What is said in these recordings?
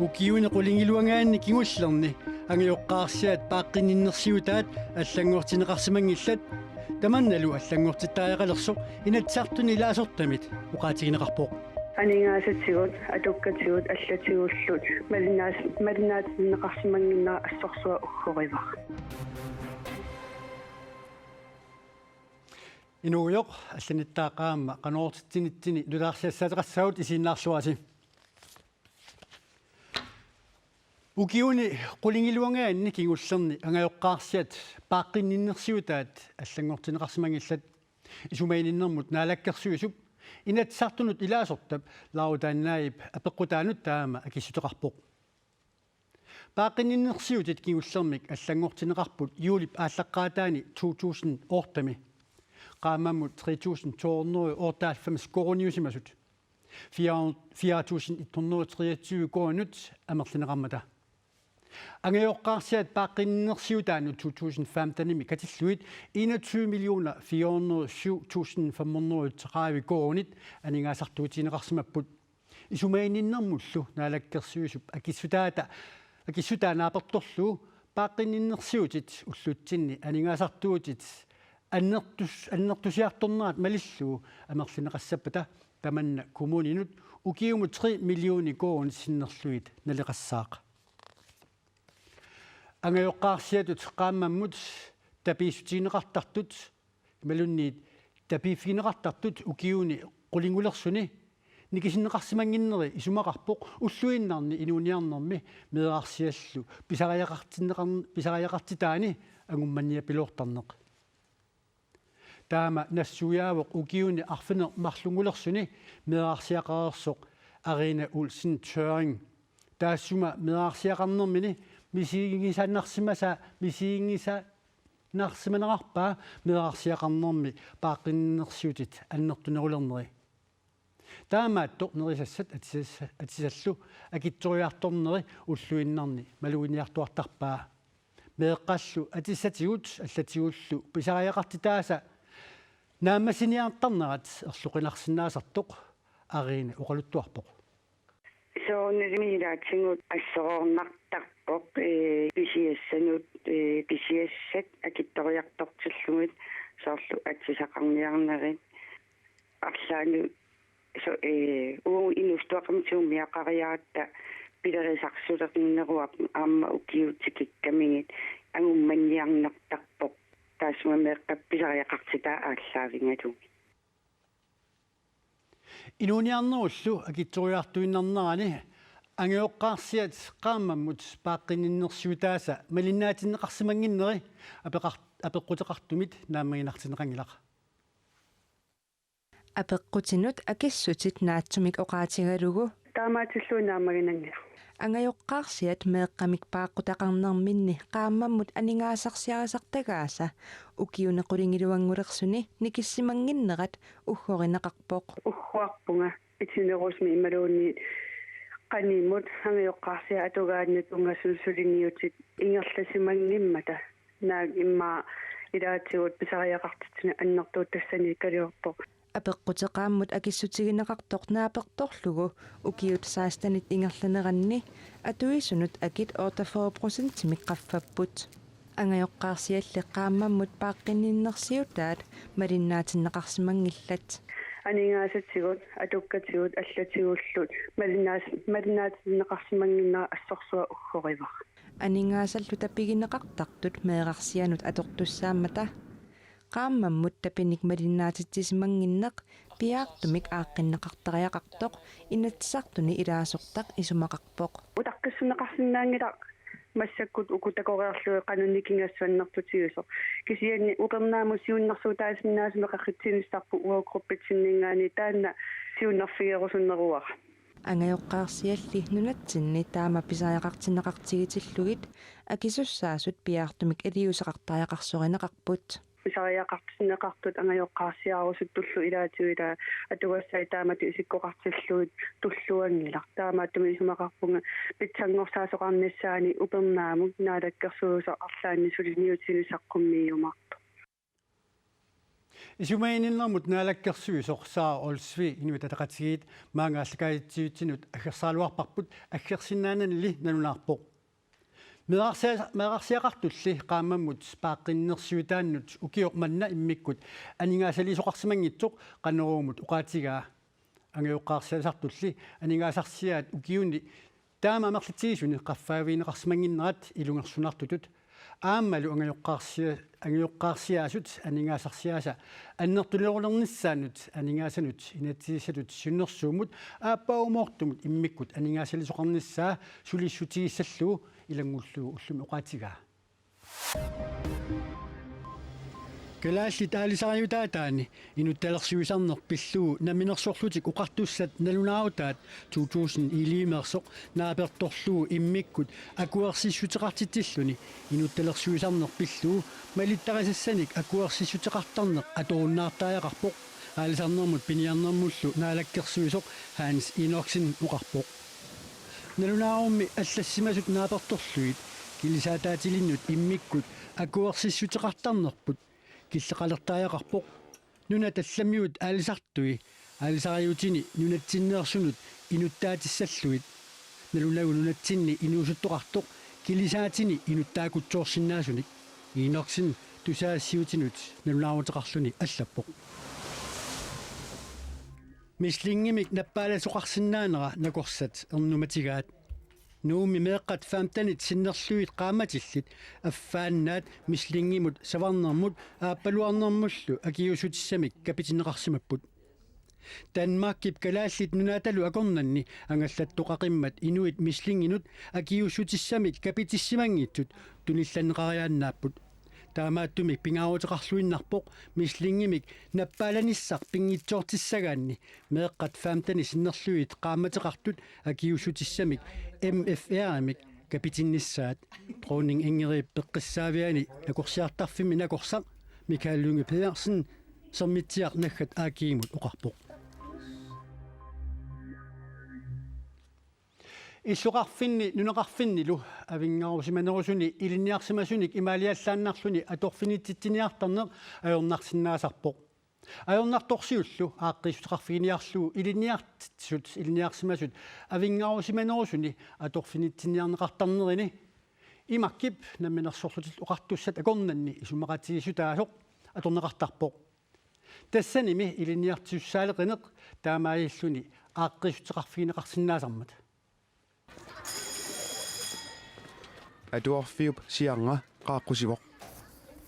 Ukiuni qulingiluangaanni kingullerni angiuqqaarsiat paaqqinninnersiutaat аллангуортинеқарсимангиллат таманналу аллангуортиттааяқалерсоқ инатсартуни илааsortamit уқаатигинеқарпоқ анингаасатсигут атуккатигут аллатигуллут малинаатинеқарсимангиннера ассорсуа уггоривар инуйоқ алланиттаақаама қаноортитсинитсини лулаарсиассаатеқассагут исииннаарлуаси Ukiuni qulingiluangaanni kingullerni angajoqqaarsiat paaqqinninnersiutaat аллангортинеқарсимангиллат исумаининнэрмут наалаккерсуисуп инатсартунут илааsortab лаутаанаип апеққутаанут таама акиссутеқарпоқ пааққинниннерсиутит кingullermik аллангортинеқарпут юулип ааллаққаатаани 2008 qaammammut 3200 årtaалфамас корoniusimasut 4123 koonut амерлинеқармата Angejoqqaarsiat paaqqinnersiutaanu 2015 katilluit 21.407.500 koonit aningaasartuutineqarsimapput isumaininnermullu naalakkersuisup akissutaanaapertorlu paaqqinnersiutit ulluutsinni aningaasartuutit аннертусиарторнерат малиллуу амерлинеқассаппата таманна коммуунинут укиумут 3 миллиони коон синнерлуит налеқассаақ ангаjoqqaarsiatut qaammammut tapiissutiineqartartut malunniit tapiiffineqartartut ukiuni qulingulersuni nikisineqarsimanginneri isumaqarpoq ulluinnarni inuuniarnermi meeqarsiallu pisariaqartitaani angummannia piloortarneq taama nassuyaavoq ukiuni arfine marlungulersuni meeqarsiaqareersoq Arina Olsen Tøring taassuma meeqarsiaqarnermini misiingisanarsimasa meeqarsiaqarnermi paaqqinnersiutit annertunerulerneri taamaattoq nerisassat atisallu akittoriartorneri ulluinnarni maluiniartuartarpaa meeqqallu atissatigut allatигуллу pisariaqartitaasa naammasiniartarnerat erluqinarsinnaasartoq Arina uqaluttuarpoq сооннилимилаатсигут ассоорнартарпоқ писиассанут писиассат акитториартортиллугит соорлу атсисақарниарнерит арлаану со уу инустуақамтиум миақариаатта пилерисарсулернеруап аама укиутикиккамигит ангумманниарнартарпоқ таасмамеэққапписариақартитаа ааллаавингату Inuuniarnerullu akittoriartuinnarnerani angejoqqaarsiat qaammammut paaqqinninnersiutaasa malinnaatineqarsimanginneri apeqqutеqartumit naammaginartineqangilaq apeqqutinut akissutit naatsumik oqaatigalugu таамаатиллуу наамагинангила angajoqqaarsiat meeqqamik paaqqutaqarnerminni qaammammut aningaasarsiarasartagaasa ukiunequlingiluangulersuni nikissimangиннерат уггоринеқарпоқ уггуарпунга итинерусми ималуунни qaнимут angajoqqaarsia атугааннут унгасулсулиниутит ингерласимангиммата нааг имма илаатигут писариақартитсина аннертуут тассани калиорпоқ apeqqutеqaammut akissutigineqartoq naapertorlugu ukiut saastanit ingerlaneranni atuisunut akit 48% miqqaffapput angajoqqaarsialli qaammammut paaqqinninnersiutaat malinnaatineqarsimangillat анингаасатсигут атуккатигут аллатигуллут малинаатинеқарсимангиннера ассорсуа уггоривар анингаасаллу тапигинеқартартут меэқарсианут аторtussaammata qaammammut tapinik malinnaatitsisimanginneq piaartumik aaqqinneqartariaqartoq inatsartuni ilaasortaq isumaqarpoq утаққиссунеқарсинаангилақ массаккут укутакореерлуи qanunnikingassuannertutiuso кисианни упернааму сиуннарсуутаасиннаасумеқаққитсинистарпу уагруппитсиннингаани таанна сиуннарфигерусуннеруар angajoqqaarsialli nunatsinni taama pisariaqartineqartigitillugit akisussaassut piaartumik aliusaqartariaqarsorinеқарпут писариақартинеқартут ангаjoqqaarsiаарусут туллу илаатигила атугассай таамату исиккоқартиллуит туллуангила таамааттуми исумақарпунга питсангорсаасоқарниссаани упернааму наалаккерсуусо арлаанни сулиниутсинисаққуммиумарпу исумаининнэрмут наалаккерсуи сорсаа олсви инуитатақатигиит маангааллакаитсиутсинут аггерсааluarparput аггерсиннаананли налунаарпоқ мерарсиақартулли qaammammut пааққиннерсуутааннут укиоқ манна иммиккут анингаасалисоқарсимангитсоқ qanneruumut uqaatigaa ангиоққарсиасартулли анингаасарсиаат укиуни таама амерлитсигисуни qaffaaviineqarsimанginnerat ilungersunartutut ааммалу ангиоққарсиаасут анингаасарсиааса аннертулерулернissaанут анингаасанут инатсисалут суннерсуумут ааппаумоортумут иммиккут анингаасалисоқарнissaа сулиссутигиссаллуу илангуллуу уллуми уqaatigaa Kalaaslit aalisariutaataani inuttalersuisarner pilluu naminерсорлутик uqartussat nalunaarutaat 2000 iliimersoq naapertorluu immikkut akuersissutеqartitilluni inuttalersuisarner pilluu malittaqasassanik akuersissutеqartarneq atuunnaartaajaqarpoq aalisarnermut piniarnermullu naalakkersuisoq Hans Inoksen uqarpoq nalunaarummi allassimasut naapertorluit kilisaataatilinnut immikkut akuersissutеqartarnerput киллеқалертаajaqarpoq нуна талламиут аалисартуи аалисариутини нунатсиннеерсунут инуттаатиссаллуит налунагу нунатсинни инуусуттоқартоқ килисаатини инуттаакутсоорсинаасуник иноксин тусаассиутинут налунаарутеқарлуни аллаппоқ мислингимик наппааласоқарсинаанера накорсат ернуматигаат нууми меэққат фаамтанит синнерлуит qaamatillit аффааннаат мислингимут саварнермут ааппалуарнермуллу акиусутиссамик капитинеқарсимаппут Данмаркип калааллит нунааталу акорнанни ангаллаттоқақиммат инуит мислингинут акиусутиссамик капитиссимангитсут тунилланеқариааннааппут таамааттумик пингаарутеқарлуиннарпоқ мислингимик наппааланиссар пингитсоортиссагаанни меэққат фаамтани синнерлуит qaamатеқартут акиусутиссамик MFR-мик капитинниссаат дронинг ингери пеққиссаавиани накорсиартарфимми накорсақ Mikael Lynge Pedersen сэрмитсиарнаггат аакиимут оқарпоқ иллуқарфинни нунеқарфиннилу авингаарусиманерусуни илинниарсимасуник имаалиаллааннарлуни аторфинитситсиниартарнеқ аёрнарсинаасарпоқ аёрнарторсиуллу ааққисутеқарфигиниарлуу илинниарсимасут авингаарусиманерусуни аторфинитсиниарнеқартарнерини имаккип намминерсорлутил оқартуссат акорнанни исумақатигисутаасоқ аторнеқартарпоқ тассаними илинниартиуссаалеқинеқ таамааиллуни ааққисутеқарфигинеқарсинаасармат Aduarfiup sianga qaaqqusivoq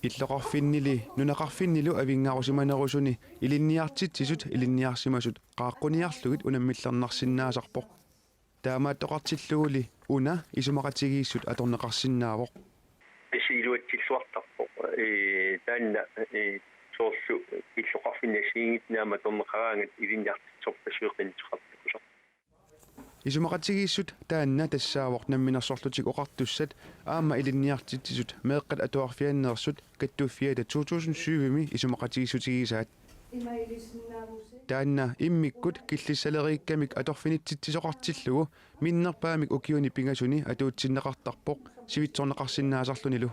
иллоqarfinnili nunaqarfinnilу авингаарусиманерусуни илинниартитсисут илинниарсимасут qaaqquniarlugit unamмиллернарсинаасарпоq таамааттоqartilluguli уна исумақатигииссут аторнеқарсинаавоq исилуатсиллуартарпоq таанна соорлу иллоqarfinnасиингит наама торнеқараангат илинниартитсорпасуеқинтеқартакусо исумақатигииссут таанна тассаавоқ намминерсорлутик оқартуссат аама илинниартитсисут меэққат атуарфианнерсут каттуффиата 2007ми исумақатигиссутигисаат таанна иммиккут киллиссалериккамик аторфинитситсисоқартиллугу миннерпаамик укиуни пингасуни атуутсиннеқартарпоқ сивитсорнеқарсинаасарлунилу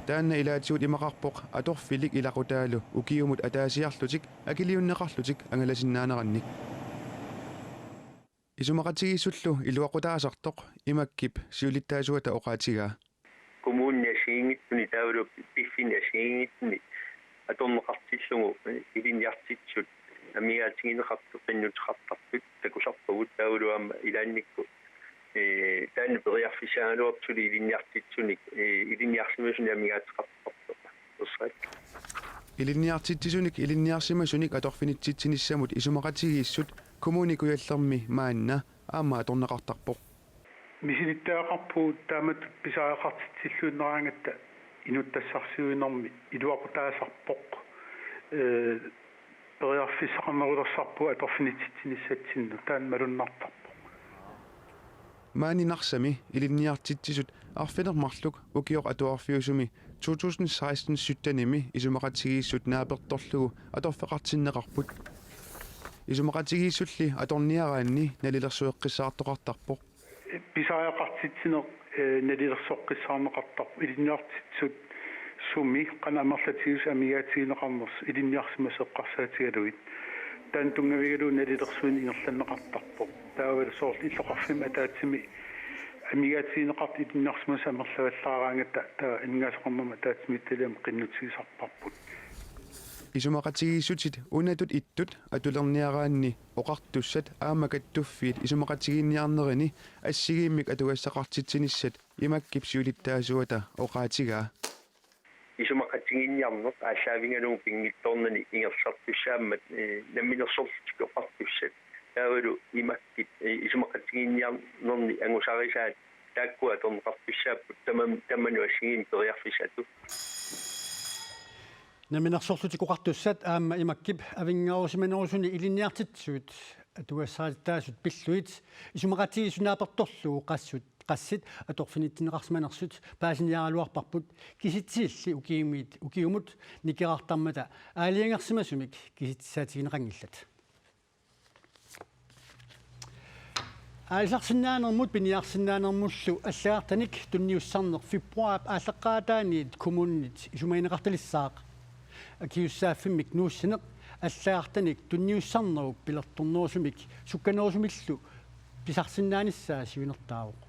таанна илаатиут имақарпоқ аторфилик илақутаалу укиумут атаасиарлутик акилиуннеқарлутик ангаласиннаанеранник исумақатигиссуллу илуақутаасартоқ имаккип сиулиттаасуата оқаатигаа коммуунниасиингитсуни таавалу пиффиниасиингитсуни аторнеқартиллугу илинниартитсут амигаатигинеқарту қиннутеқартарпут такусарпагут таавалуаама илаанникку таанна периарфисааnuartuli илинниартитсуник илинниарсимасуни амигаатеқартарпу уссаат илинниартитсуник илинниарсимасуник аторфинитситсиниссамут исумақатигииссут коммуникуяллерми маанна аама аторнеқартарпоқ мисилиттаақарпуут таамат писаақартитсиллууннераангатта инуттассарсиуинерми илуақутаасарпоқ периарфиссақарнерулерсарпу аторфинитситсиниссатсинну таан малуннартарпоқ маанинарсами илинниартитсисут арфинермарлук укиоқ атуарфиусуми 2016 суттаними исумақатигииссут нааперторлугу аторфеқартиннеқарпут исумақатигииссулли аторниараанни налилерсуэққиссаартоқартарпоқ писаақартитсинеқ налилерсоққиссаарнеқартарпу илинниартитсут sumi qana amerlatius amigaatigineqarners ilinniarsimasseqqarsaatigaluit taan tungavigaluun nalilersuin ingerlanneqartarpoq taavali soorli illoqarfima taatsimi amigaatigineqart ilinniarsimas amerlavallaaraangata taa inngaasoqarnama taatsimittaliam qinnutigisarparput isumaqatigiissutit unatut ittut atulerniaraanni oqartussat aamakattuффиит isumaqatigiinniarnerini ассигииммик атугассақартитсинissat имаккипсиулиттаасуата оqaатигаа исумақатигинниарнерт ааллаавингалугу пингитторнани ингерсартуссааммат намминерсорлутик оқартуссат таавалу имаккит исумақатигинниарнерни ангусарисаат тааккуа торнеқартуссааппут тамману ассигиим периарфисату наминерсорлутик оқартуссат аама имаккип авингаарусиманерусуни илинниартитсуут атугассаатаасут пиллуит исумақатигисунааперторлугу qassит аторфиниттинеқарсиманерсут паасиниаралуарпарпут киситсиилли укиумут никерартармата аалиангерсимасумик киситсаатигинеқангиллат аалларсинаанермут пиниарсинаанермуллу аллаартаник тунниуссарнер фибруап ааллеққаатааниит коммуннит исумаинеқарталиссаақ акиуссааффиммик нууссинеқ аллаартаник тунниуссарнерук пилерторнерусумик сукканерусумиллу писарсинааниссаа сивинертаавоқ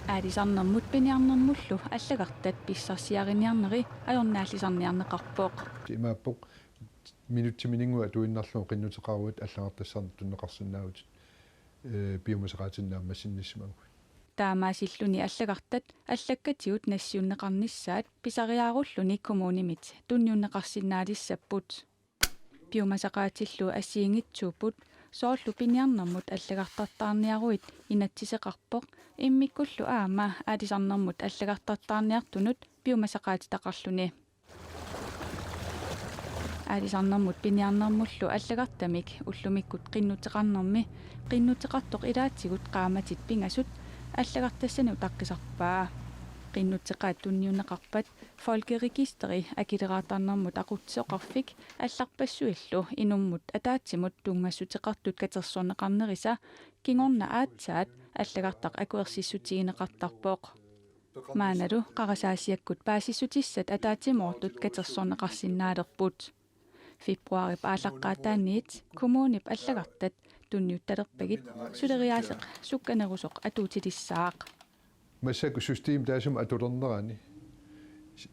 аадисарнэрмут пиниарнэрмуллу аллагартат писсарсиариниарнери аёрнааллисарниарнеқарпооқ имааппоқ минутсиминингуа туиннарлуу қиннутеқаруат аллагартассарни туннеқарсинаавут биомасеқаатиннааммассинниссимагу таамаасиллуни аллагартат аллаккатигут нассиуннеқарниссаат писариааруллуни коммунимит тунниуннеқарсинаалиссаппут биомасеқаатиллу ассиингитсууппут соорлу пиниарнэрмут аллагартартаарниаруит инатсисеқарпоқ иммиккуллу аама аадисарнэрмут аллагартартаарниартунут биомасеқаати тақарлуни аадисарнэрмут пиниарнэрмуллу аллагартамик уллумиккут қиннутеқарtoq илаатсигут qaamatit пингасут аллагартассани утаққисарпаа qinnuteqaat tunniunneqarpat folkeregisteri akileraatарнэрмут aqutseoqarfik алларпассуиллу инуммут атаатсимут тунгассутеқартут катерсорнеқарнериса кингорна аатсаат аллагартақ акуерсиссутигинеқартарпооқ maaнаlu qarasaassiakkut paasissutissat ataatimoortut katersorneqarsinnaaleerput februarip aalaqqaataanniit kommunip allagartat tunniuttalerpagit suleriaaseq sukkanerusoq atuutilissaaq массаку систем таасум атулернерани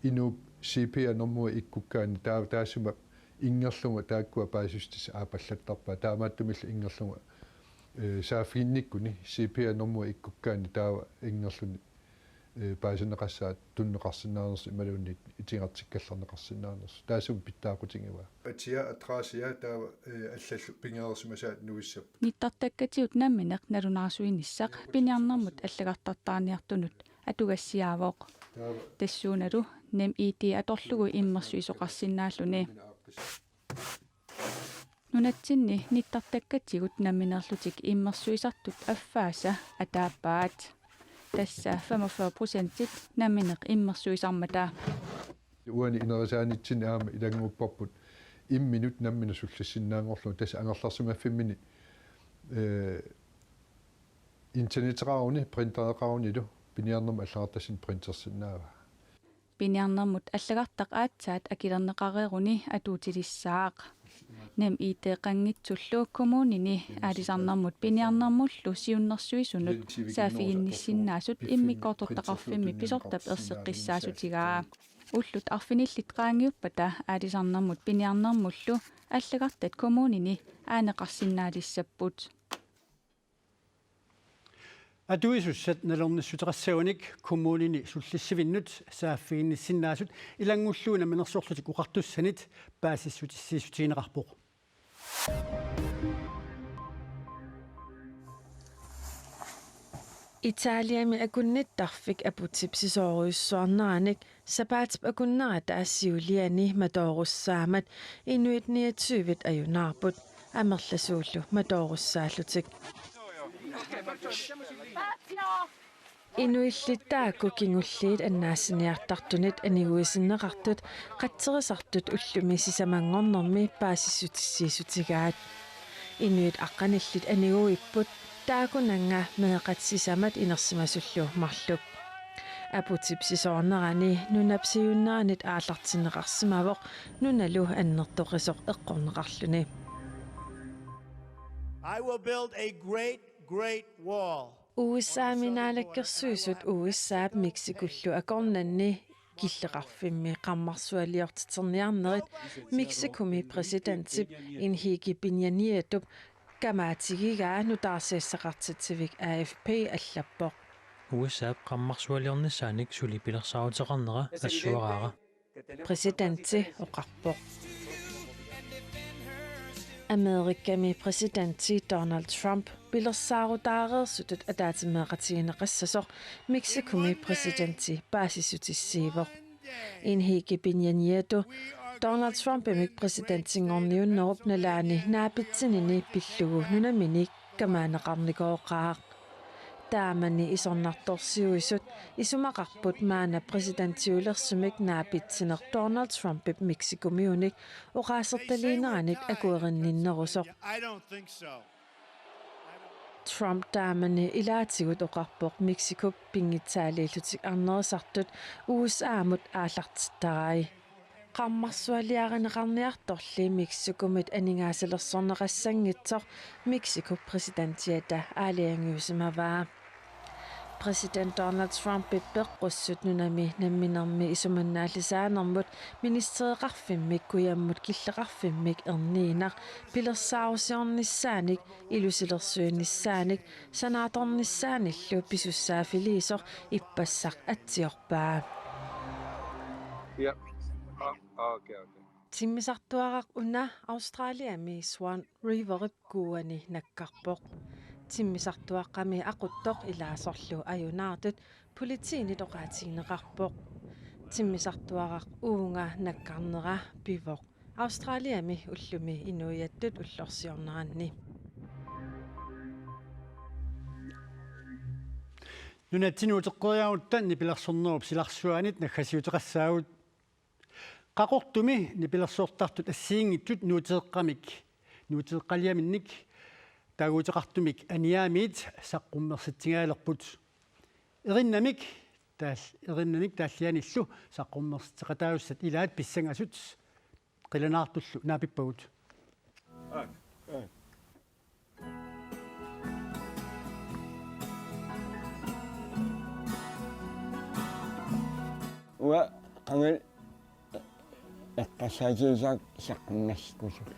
ину CPA нормуа иккуккаани таасума ингерлунга тааккуа паасустис аапаллаттарпаа таамааттумилла ингерлунга саафигинниккуни CPA нормуа иккуккаани таава ингерлуни паасинеқассаат туннеқарсинаарнерс ималуунни итингартиккаллернеқарсинаарнерс таасум питтаақутингива атиа атраасиа таава аллаллу пингаарсимасаат нуиссап ниттартаккатиут намминеқ налунаарсуиниссақ пиниарнэрмут аллагартартаарниартунут атугассиаавооқ тассууналу нем ити аторлугу иммерсуисоқарсинааллуни нунатсинни ниттартаккатигут намминерлутик иммерсуисартут аффааса атааппаат тасса 45% намминеқ иммерсуисармата уани инерисаанитсини аама илангуппарпут имминут намминасуллассиннаангорлу тасса ангерларсимаффиммини интернетеқарауни принтереқараунилу пиниарнерма аллаартассин принтерсиннаава пиниарнермут аллагартақ аатсаат акилернеқарееруни атуутилиссаақ nem iteqanngitsullu kommunini aalisarnermut piniarnermullu siunnersuisunut saafiginnissinnaasut immikkortortaqarfimmi pisortap erseqqissaasutigaa ullut arfinillit qaangiuppata aalisarnermut piniarnermullu allagartat kommunini aaneqarsinnaalissapput атуисуссат налерниссутеқассагуник коммунини суллиссивиннут сааффигиннисиннаасут илангуллуuna минерсоорлутик уқартуссанит паасиссутиссиисутигинеқарпоқ Italiami akunnittарфик апутсипсисооруйссуарнераник сапаатип акуннерата ассиулиани матооруссаамат инуитниатсуивит аюнаарпут амерласууллу матооруссааллутик Inuillitaakku kingulliit annaassiniartartunit aniguisinneqartut qatserisartut ullumisisisamangornermi paasissutissiisutigaat inuit aqqanillit aniguipput taakunanga meeqatsisamat inersimasullu marluk апутипсисоорнерани нунапсиуннаанит ааллартинеқарсимавоқ нуналу аннертоқисоқ эққорнеқарлүни. I will build a great wall. Uusaaminaalakkersuisut uussaap Mexikullu akornanni киллеқарфимми қаммарсуалиортитерниарнерит Мексикуми президентип Инхиги Пиньяниетуп камаатигигаа нутаарсиассақартитсивик AFP аллаппоқ USA qammarsualiornissaanik sulipilersaaruteqarnera assuaraara президенти оқарпоқ Америкками президенти Donald Trump билерсаарутаареерсутут атаатимеэқатигинеқассасоқ Мексикуми президенти паасисутиссиивоқ Инхиги Пиньяниету Donald Trump-имик президентингорниуннеруп налаани наапитсинини пиллугу нунаминик камаанеқарникооқаақ таамани исорнарторсиуисут исумақарпут маана президентиулерсумик наапитсинер Donald Trump-ип Мексикумиуник оқаасерталиинераник акуеринниннерусоқ Trump таамани илаатигут оқарпоқ Мексикуп пингитсаалииллутик арнерисартут USA-мут ааллартиттарай qammarsualiarinеqarniartorli Мексикумит анингаасалерсорнеқассангитсоқ Мексику президентиата аалиангиусимаваа President Donald Trump пеққуссут нунами намминерми исуманнаалисаанермут министериқарфиммик куяммут киллеқарфиммик ерниинақ пилерсаарусиорниссааник илусилерсуинниссааник санааторниссааниллу писуссаафилиисоқ иппассақ атсиорпаа Okay. Timmisartuaraq una Australiami Swan Riverip kuani nakkarpoq. Timmisartuaqqami aquttoq ilaasorlu ajunaartut politiinit oqaatigineqarpoq. Timmisartuaraq uunga nakkarnera pivoq. Australiami ullumi inuiattut ullorsiorneranni. Nunatinuuteqqoriaruuttan nipilersornerup silarsuanit nakhasiuteqassaagut qaqortumi nipilersoortartut assiingittut nuuteeqqaliaminnik taaguuteqartumik aniaamiit saqqummersitsigaalerput erinnanik taallianillu saqqummersiteqataagussat ilaat pissangasut qilanaartullu naapippagut wa qangal эққассаатиисаак саққуннаскусуллу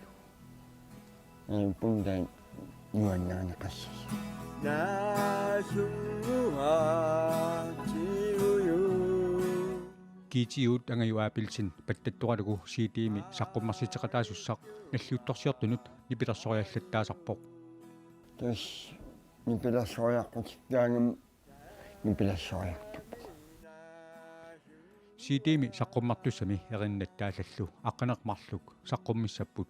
пундан нуаннаанеқассас наасунгуатиую китиут ангаюаапилсин паттаттуqalugu сиитиими саққуммарситеқатаасуссақ наллиутторсиортунут нипилерсориаллаттаасарпоқ тас нипилерсориаққутиккаагам нипилерсориарту сиитими саққуммартуссами ериннаттааллу аққанеқмарлук саққуммиссаппут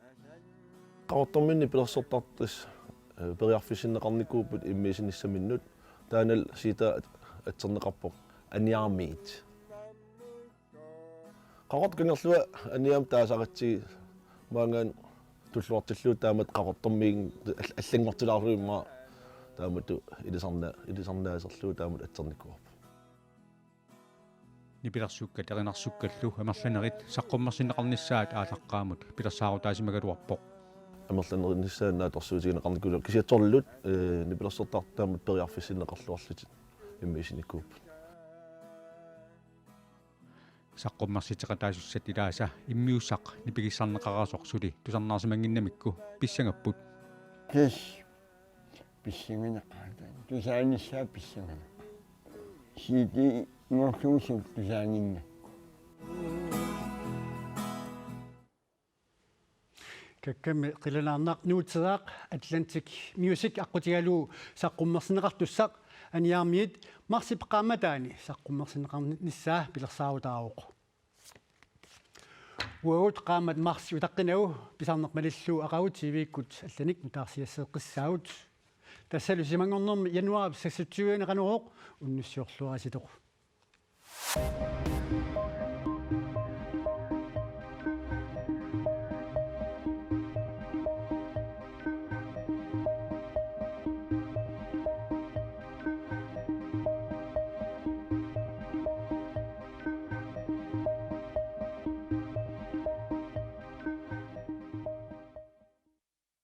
qaqortorminni pilersortartis periarfissinneqarnikuuput immiisinissamminnut taanal siita atserneqarpoq aniarmiit qaqort kingerlua aniam taasaqatsigi maangaan tulluartilluut taamat qaqortormiin аллангортилаарluimma taamatu ilisarnaaserluu taamut atsernikkuarp нипилерсуккат эринарсуккаллу амерланерит саққуммарсинеқарнissaат аалаққаамут пилерсаарутаасимагалуарпоқ амерланериннissaанаа торсуутигинеқарникулу кисиаторлут нипилерсортартаамут периарфиссиннеқарлуарлутит иммисиниккууп саққуммарситеқатаасуссат илааса иммиуссақ нипигиссарнеқарасоқ сули тусарнаарсимангиннамикку писсангаппут кис писсангинеқаратаа тусааниссаа писсангана сиити морсуусук тусаангинна какками qilanaarnaaq nuuteraaq Atlantic Music aqutigaluu saqqummersineqartussaq aniarmiit marsipqaamataani saqqummersineqarnissaa pilersaarutaraaruq уут qaamat marsi utaqqinagu pisarnermalilluu aqagut TV-kkut allanik nutaarsiasseeqqissaagut tassalu simangornermi januar 26 qanuruq unnussiorluarasitoq